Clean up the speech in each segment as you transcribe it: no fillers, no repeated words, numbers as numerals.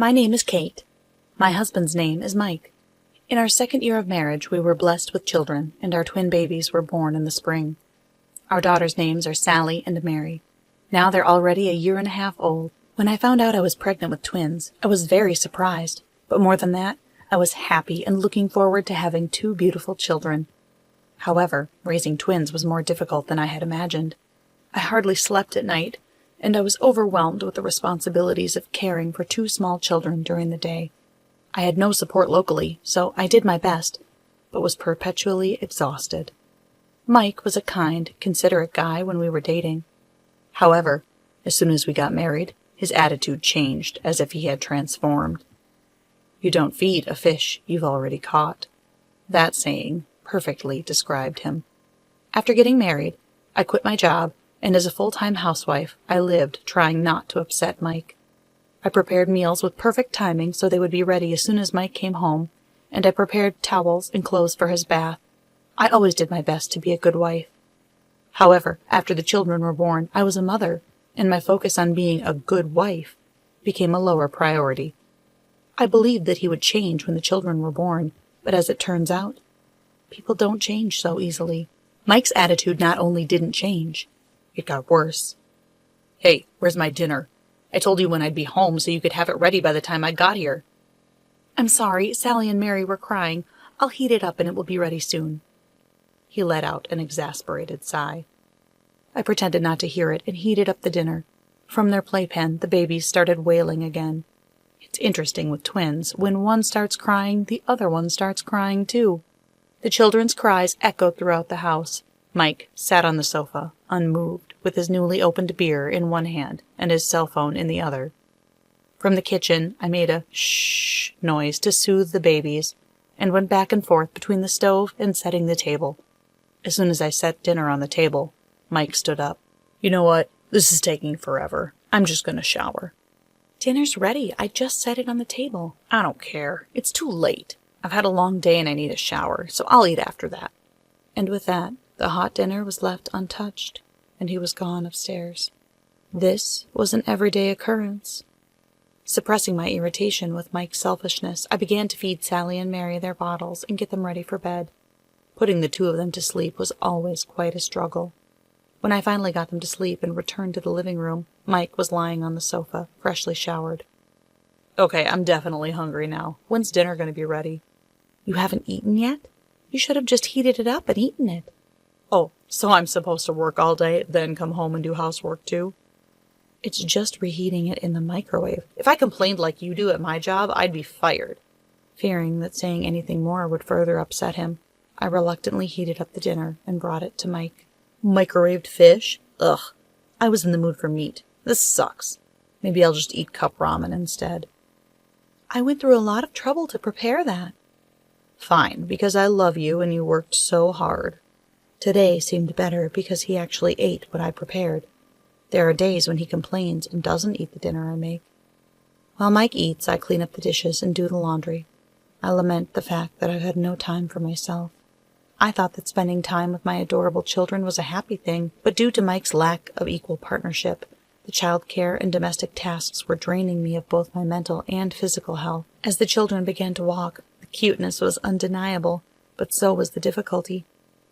My name is Kate. My husband's name is Mike. In our second year of marriage, we were blessed with children, and our twin babies were born in the spring. Our daughters' names are Sally and Mary. Now they're already a year and a half old. When I found out I was pregnant with twins, I was very surprised, but more than that, I was happy and looking forward to having two beautiful children. However, raising twins was more difficult than I had imagined. I hardly slept at night, and I was overwhelmed with the responsibilities of caring for two small children during the day. I had no support locally, so I did my best, but was perpetually exhausted. Mike was a kind, considerate guy when we were dating. However, as soon as we got married, his attitude changed as if he had transformed. You don't feed a fish you've already caught. That saying perfectly described him. After getting married, I quit my job, and as a full-time housewife, I lived trying not to upset Mike. I prepared meals with perfect timing so they would be ready as soon as Mike came home, and I prepared towels and clothes for his bath. I always did my best to be a good wife. However, after the children were born, I was a mother, and my focus on being a good wife became a lower priority. I believed that he would change when the children were born, but as it turns out, people don't change so easily. Mike's attitude not only didn't change, it got worse. "Hey, where's my dinner? I told you when I'd be home so you could have it ready by the time I got here." "I'm sorry, Sally and Mary were crying. I'll heat it up and it will be ready soon." He let out an exasperated sigh. I pretended not to hear it and heated up the dinner. From their playpen, the babies started wailing again. It's interesting with twins. When one starts crying, the other one starts crying too. The children's cries echoed throughout the house. Mike sat on the sofa, unmoved, with his newly opened beer in one hand and his cell phone in the other. From the kitchen, I made a shh noise to soothe the babies and went back and forth between the stove and setting the table. As soon as I set dinner on the table, Mike stood up. "You know what? This is taking forever. I'm just going to shower." "Dinner's ready. I just set it on the table." "I don't care. It's too late. I've had a long day and I need a shower, so I'll eat after that." And with that, the hot dinner was left untouched, and he was gone upstairs. This was an everyday occurrence. Suppressing my irritation with Mike's selfishness, I began to feed Sally and Mary their bottles and get them ready for bed. Putting the two of them to sleep was always quite a struggle. When I finally got them to sleep and returned to the living room, Mike was lying on the sofa, freshly showered. "Okay, I'm definitely hungry now. When's dinner going to be ready?" "You haven't eaten yet? You should have just heated it up and eaten it." "Oh, so I'm supposed to work all day, then come home and do housework too?" "It's just reheating it in the microwave. If I complained like you do at my job, I'd be fired." Fearing that saying anything more would further upset him, I reluctantly heated up the dinner and brought it to Mike. "Microwaved fish? Ugh. I was in the mood for meat. This sucks. Maybe I'll just eat cup ramen instead." "I went through a lot of trouble to prepare that." "Fine, because I love you and you worked so hard." Today seemed better because he actually ate what I prepared. There are days when he complains and doesn't eat the dinner I make. While Mike eats, I clean up the dishes and do the laundry. I lament the fact that I've had no time for myself. I thought that spending time with my adorable children was a happy thing, but due to Mike's lack of equal partnership, the child care and domestic tasks were draining me of both my mental and physical health. As the children began to walk, the cuteness was undeniable, but so was the difficulty.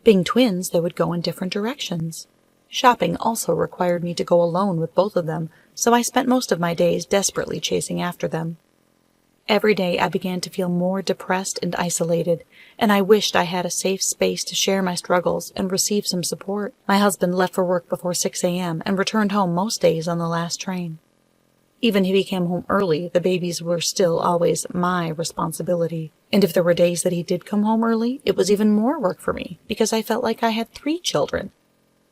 Being twins, they would go in different directions. Shopping also required me to go alone with both of them, so I spent most of my days desperately chasing after them. Every day I began to feel more depressed and isolated, and I wished I had a safe space to share my struggles and receive some support. My husband left for work before 6 a.m. and returned home most days on the last train. Even if he came home early, the babies were still always my responsibility. And if there were days that he did come home early, it was even more work for me, because I felt like I had 3 children.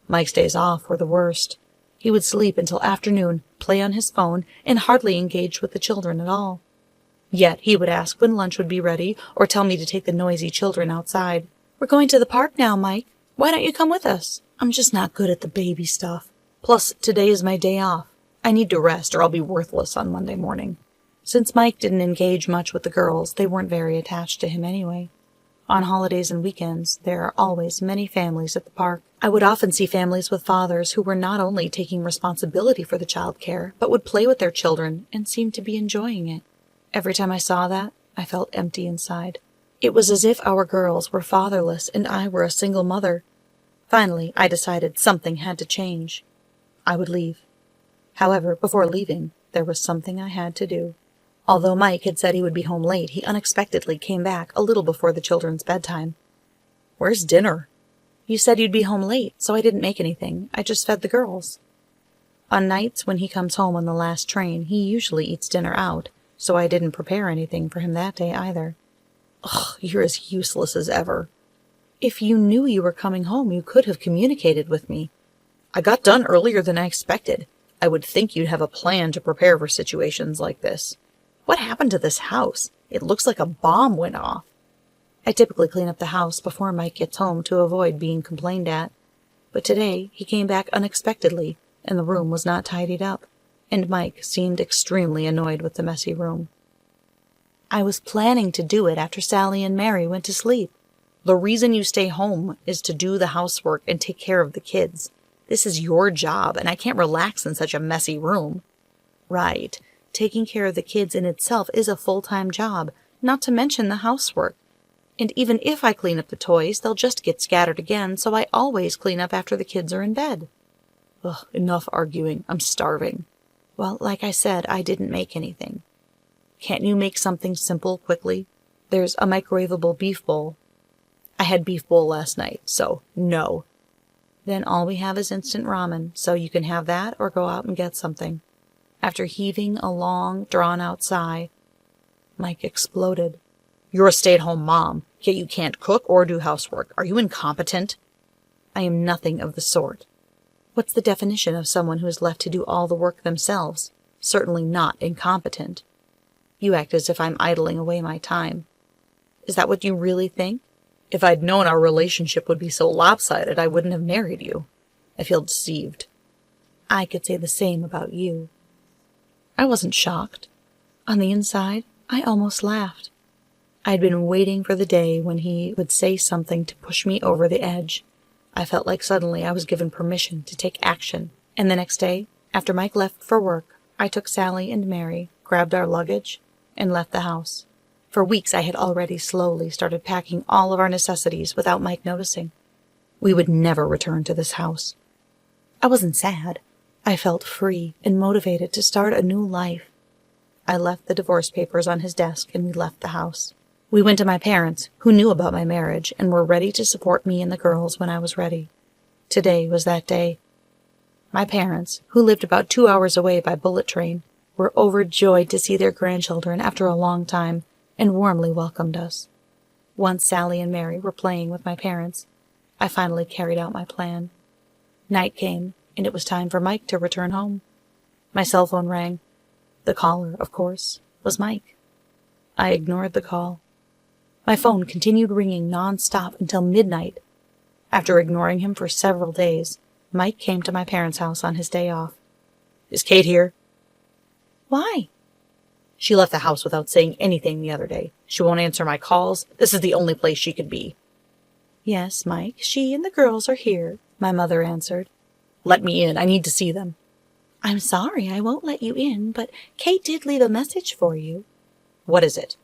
Mike's days off were the worst. He would sleep until afternoon, play on his phone, and hardly engage with the children at all. Yet he would ask when lunch would be ready, or tell me to take the noisy children outside. "We're going to the park now, Mike. Why don't you come with us?" "I'm just not good at the baby stuff. Plus, today is my day off. I need to rest or I'll be worthless on Monday morning." Since Mike didn't engage much with the girls, they weren't very attached to him anyway. On holidays and weekends, there are always many families at the park. I would often see families with fathers who were not only taking responsibility for the child care, but would play with their children and seemed to be enjoying it. Every time I saw that, I felt empty inside. It was as if our girls were fatherless and I were a single mother. Finally, I decided something had to change. I would leave. However, before leaving, there was something I had to do. Although Mike had said he would be home late, he unexpectedly came back a little before the children's bedtime. "Where's dinner?" "You said you'd be home late, so I didn't make anything. I just fed the girls." On nights when he comes home on the last train, he usually eats dinner out, so I didn't prepare anything for him that day either. "Ugh, you're as useless as ever." "If you knew you were coming home, you could have communicated with me." "I got done earlier than I expected. I would think you'd have a plan to prepare for situations like this. What happened to this house? It looks like a bomb went off." I typically clean up the house before Mike gets home to avoid being complained at. But today he came back unexpectedly, and the room was not tidied up, and Mike seemed extremely annoyed with the messy room. "I was planning to do it after Sally and Mary went to sleep." "The reason you stay home is to do the housework and take care of the kids. This is your job, and I can't relax in such a messy room." "Right. Taking care of the kids in itself is a full-time job, not to mention the housework. And even if I clean up the toys, they'll just get scattered again, so I always clean up after the kids are in bed." "Ugh, enough arguing. I'm starving." "Well, like I said, I didn't make anything." "Can't you make something simple quickly? There's a microwavable beef bowl." "I had beef bowl last night, so no." "Then all we have is instant ramen, so you can have that or go out and get something." After heaving a long, drawn-out sigh, Mike exploded. "You're a stay-at-home mom, yet you can't cook or do housework. Are you incompetent?" "I am nothing of the sort." "What's the definition of someone who is left to do all the work themselves? Certainly not incompetent." "You act as if I'm idling away my time." "Is that what you really think?" "If I'd known our relationship would be so lopsided, I wouldn't have married you. I feel deceived." "I could say the same about you." I wasn't shocked. On the inside, I almost laughed. I'd been waiting for the day when he would say something to push me over the edge. I felt like suddenly I was given permission to take action. And the next day, after Mike left for work, I took Sally and Mary, grabbed our luggage, and left the house. For weeks I had already slowly started packing all of our necessities without Mike noticing. We would never return to this house. I wasn't sad. I felt free and motivated to start a new life. I left the divorce papers on his desk and we left the house. We went to my parents, who knew about my marriage and were ready to support me and the girls when I was ready. Today was that day. My parents, who lived about 2 hours away by bullet train, were overjoyed to see their grandchildren after a long time and warmly welcomed us. Once Sally and Mary were playing with my parents, I finally carried out my plan. Night came, and it was time for Mike to return home. My cell phone rang. The caller, of course, was Mike. I ignored the call. My phone continued ringing non-stop until midnight. After ignoring him for several days, Mike came to my parents' house on his day off. "Is Kate here?" "Why?" "She left the house without saying anything the other day. She won't answer my calls. This is the only place she could be." "Yes, Mike, she and the girls are here," my mother answered. "Let me in. I need to see them." "I'm sorry I won't let you in, but Kate did leave a message for you." "What is it?"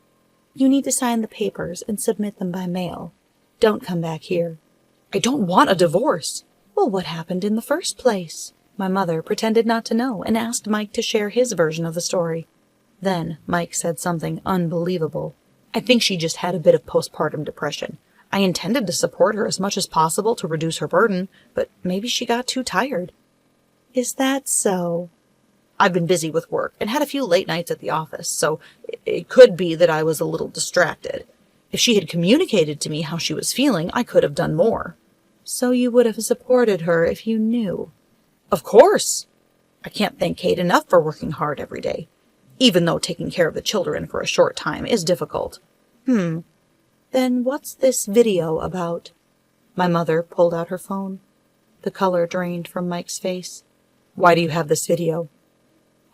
"You need to sign the papers and submit them by mail. Don't come back here." "I don't want a divorce." "Well, what happened in the first place?" My mother pretended not to know and asked Mike to share his version of the story. Then Mike said something unbelievable. "I think she just had a bit of postpartum depression. I intended to support her as much as possible to reduce her burden, but maybe she got too tired." "Is that so?" "I've been busy with work and had a few late nights at the office, so it could be that I was a little distracted. If she had communicated to me how she was feeling, I could have done more." "So you would have supported her if you knew?" "Of course. I can't thank Kate enough for working hard every day, even though taking care of the children for a short time is difficult." Then what's this video about?" My mother pulled out her phone. The color drained from Mike's face. "Why do you have this video?"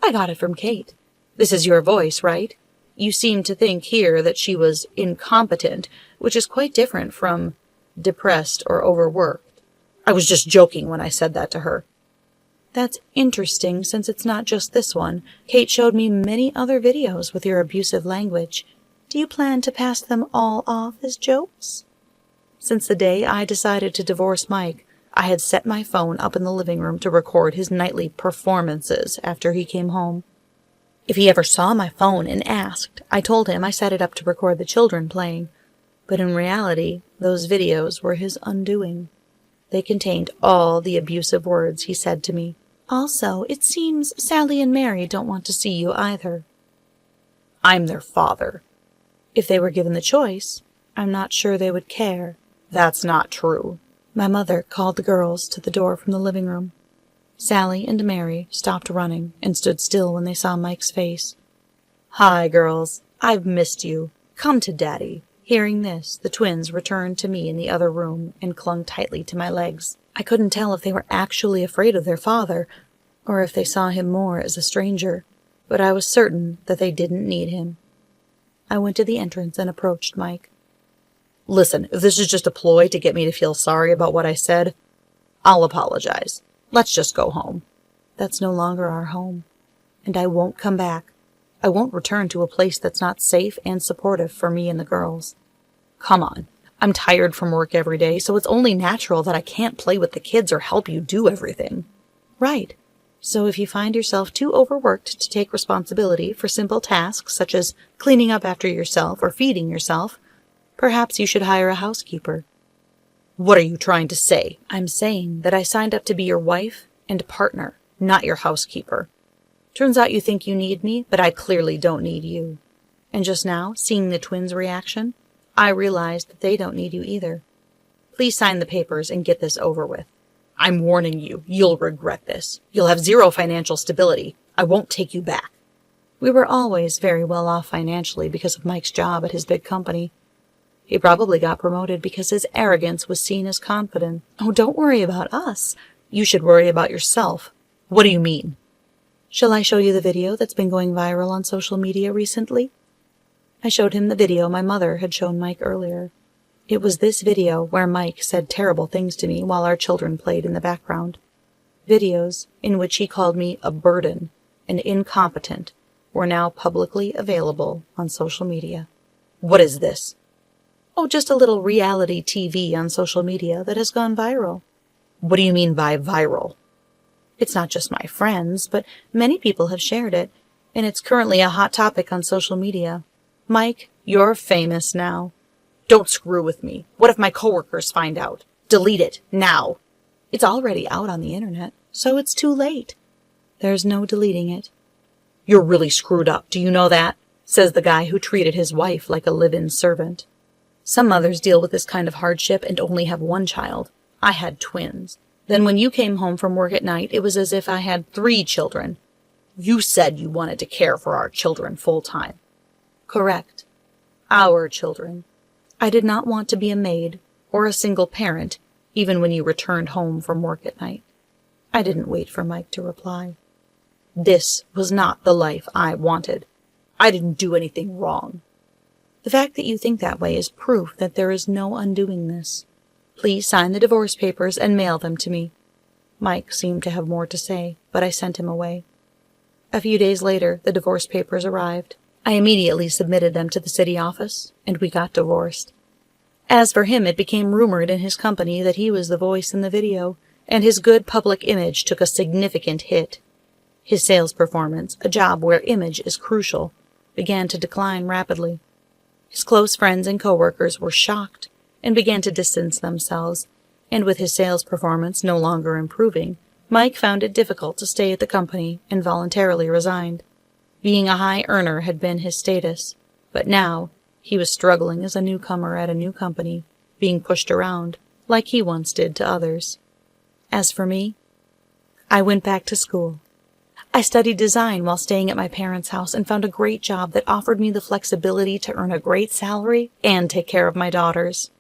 "I got it from Kate." "This is your voice, right? You seem to think here that she was incompetent, which is quite different from depressed or overworked." "I was just joking when I said that to her." That's interesting, since it's not just this one. Kate showed me many other videos with your abusive language. Do you plan to pass them all off as jokes? Since the day I decided to divorce Mike, I had set my phone up in the living room to record his nightly performances after he came home. If he ever saw my phone and asked, I told him I set it up to record the children playing. But in reality, those videos were his undoing. They contained all the abusive words he said to me. Also, it seems Sally and Mary don't want to see you either. I'm their father. If they were given the choice, I'm not sure they would care. That's not true. My mother called the girls to the door from the living room. Sally and Mary stopped running and stood still when they saw Mike's face. Hi, girls. I've missed you. Come to Daddy. Hearing this, the twins returned to me in the other room and clung tightly to my legs. I couldn't tell if they were actually afraid of their father, or if they saw him more as a stranger, but I was certain that they didn't need him. I went to the entrance and approached Mike. Listen, if this is just a ploy to get me to feel sorry about what I said, I'll apologize. Let's just go home. That's no longer our home, and I won't come back. I won't return to a place that's not safe and supportive for me and the girls. Come on. I'm tired from work every day, so it's only natural that I can't play with the kids or help you do everything. Right. So if you find yourself too overworked to take responsibility for simple tasks such as cleaning up after yourself or feeding yourself, perhaps you should hire a housekeeper. What are you trying to say? I'm saying that I signed up to be your wife and partner, not your housekeeper. Turns out you think you need me, but I clearly don't need you. And just now, seeing the twins' reaction, I realized that they don't need you either. Please sign the papers and get this over with. I'm warning you, you'll regret this. You'll have zero financial stability. I won't take you back. We were always very well off financially because of Mike's job at his big company. He probably got promoted because his arrogance was seen as confident. Oh, don't worry about us. You should worry about yourself. What do you mean? Shall I show you the video that's been going viral on social media recently? I showed him the video my mother had shown Mike earlier. It was this video where Mike said terrible things to me while our children played in the background. Videos in which he called me a burden and incompetent were now publicly available on social media. What is this? Oh, just a little reality TV on social media that has gone viral. What do you mean by viral? It's not just my friends, but many people have shared it, and it's currently a hot topic on social media. Mike, you're famous now. Don't screw with me. What if my coworkers find out? Delete it, now. It's already out on the internet, so it's too late. There's no deleting it. You're really screwed up, do you know that? Says the guy who treated his wife like a live-in servant. Some mothers deal with this kind of hardship and only have one child. I had twins. Then when you came home from work at night, it was as if I had 3 children. You said you wanted to care for our children full time. Correct. Our children. I did not want to be a maid or a single parent, even when you returned home from work at night. I didn't wait for Mike to reply. This was not the life I wanted. I didn't do anything wrong. The fact that you think that way is proof that there is no undoing this. Please sign the divorce papers and mail them to me. Mike seemed to have more to say, but I sent him away. A few days later, the divorce papers arrived. I immediately submitted them to the city office, and we got divorced. As for him, it became rumored in his company that he was the voice in the video, and his good public image took a significant hit. His sales performance, a job where image is crucial, began to decline rapidly. His close friends and coworkers were shocked and began to distance themselves, and with his sales performance no longer improving, Mike found it difficult to stay at the company and voluntarily resigned. Being a high earner had been his status, but now he was struggling as a newcomer at a new company, being pushed around like he once did to others. As for me, I went back to school. I studied design while staying at my parents' house and found a great job that offered me the flexibility to earn a great salary and take care of my daughters.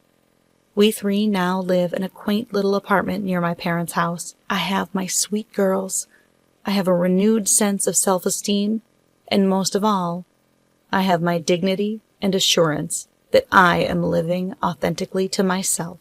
We 3 now live in a quaint little apartment near my parents' house. I have my sweet girls. I have a renewed sense of self-esteem, and most of all, I have my dignity and assurance that I am living authentically to myself.